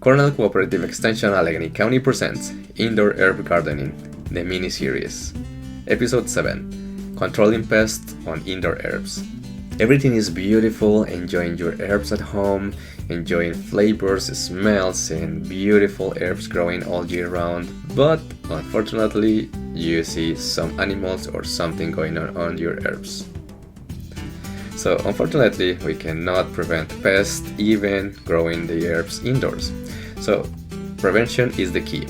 Cornell Cooperative Extension Allegany County presents Indoor Herb Gardening, the mini-series. Episode 7, Controlling Pests on Indoor Herbs. Everything is beautiful, enjoying your herbs at home, enjoying flavors, smells, and beautiful herbs growing all year round, but unfortunately, you see some animals or something going on your herbs. So unfortunately, we cannot prevent pests even growing the herbs indoors. So prevention is the key.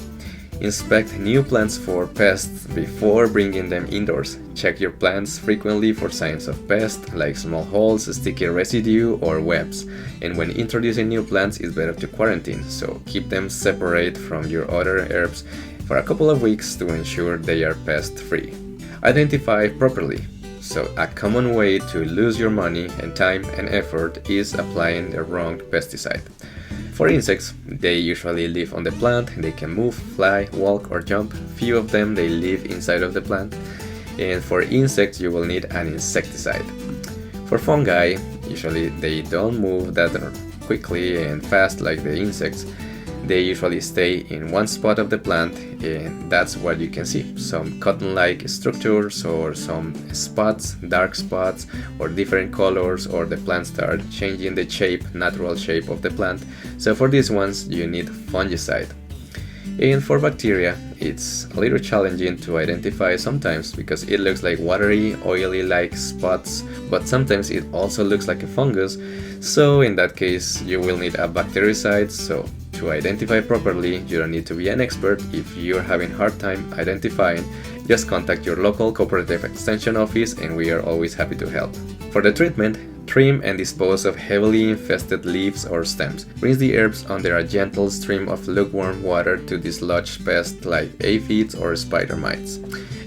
Inspect new plants for pests before bringing them indoors. Check your plants frequently for signs of pests like small holes, sticky residue, or webs. And when introducing new plants, it's better to quarantine, so keep them separate from your other herbs for a couple of weeks to ensure they are pest-free. Identify properly. So a common way to lose your money and time and effort is applying the wrong pesticide. For insects, they usually live on the plant. They can move, fly, walk, or jump. Few of them, they live inside of the plant. And for insects, you will need an insecticide. For fungi, usually they don't move that quickly and fast like the insects. They usually stay in one spot of the plant, and that's what you can see. Some cotton-like structures or some spots, dark spots, or different colors, or the plant start changing the shape, natural shape of the plant. So for these ones, you need fungicide. And for bacteria, it's a little challenging to identify sometimes because it looks like watery, oily-like spots, but sometimes it also looks like a fungus. So in that case, you will need a bactericide. So to identify properly, you don't need to be an expert. If you're having a hard time identifying, just contact your local Cooperative Extension office and we are always happy to help. For the treatment, trim and dispose of heavily infested leaves or stems. Rinse the herbs under a gentle stream of lukewarm water to dislodge pests like aphids or spider mites.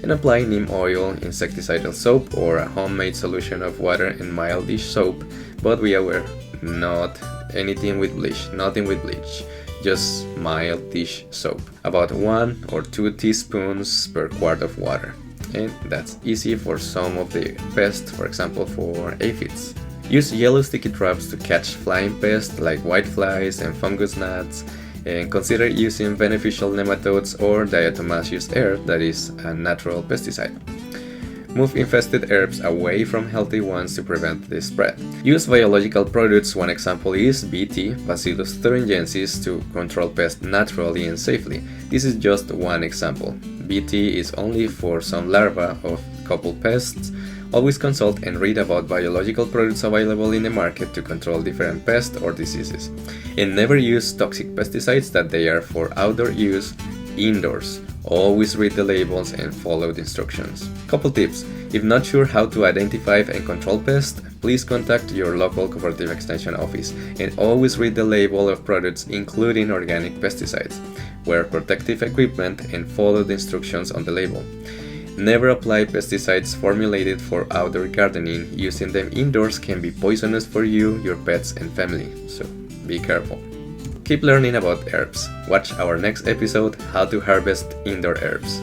And apply neem oil, insecticidal soap, or a homemade solution of water and mild dish soap, but be aware, not anything with bleach, nothing with bleach. Just mild dish soap, about 1 or 2 teaspoons per quart of water. And that's easy for some of the pests, for example for aphids. Use yellow sticky traps to catch flying pests like whiteflies and fungus gnats, and consider using beneficial nematodes or diatomaceous earth, that is a natural pesticide. Move infested herbs away from healthy ones to prevent the spread. Use biological products. One example is BT, Bacillus thuringiensis, to control pests naturally and safely. This is just one example. BT is only for some larvae of couple pests. Always consult and read about biological products available in the market to control different pests or diseases. And never use toxic pesticides that they are for outdoor use indoors. Always read the labels and follow the instructions. Couple tips. If not sure how to identify and control pests, please contact your local Cooperative Extension office and always read the label of products including organic pesticides. Wear protective equipment and follow the instructions on the label. Never apply pesticides formulated for outdoor gardening. Using them indoors can be poisonous for you, your pets, and family, so be careful. Keep learning about herbs. Watch our next episode, How to Harvest Indoor Herbs.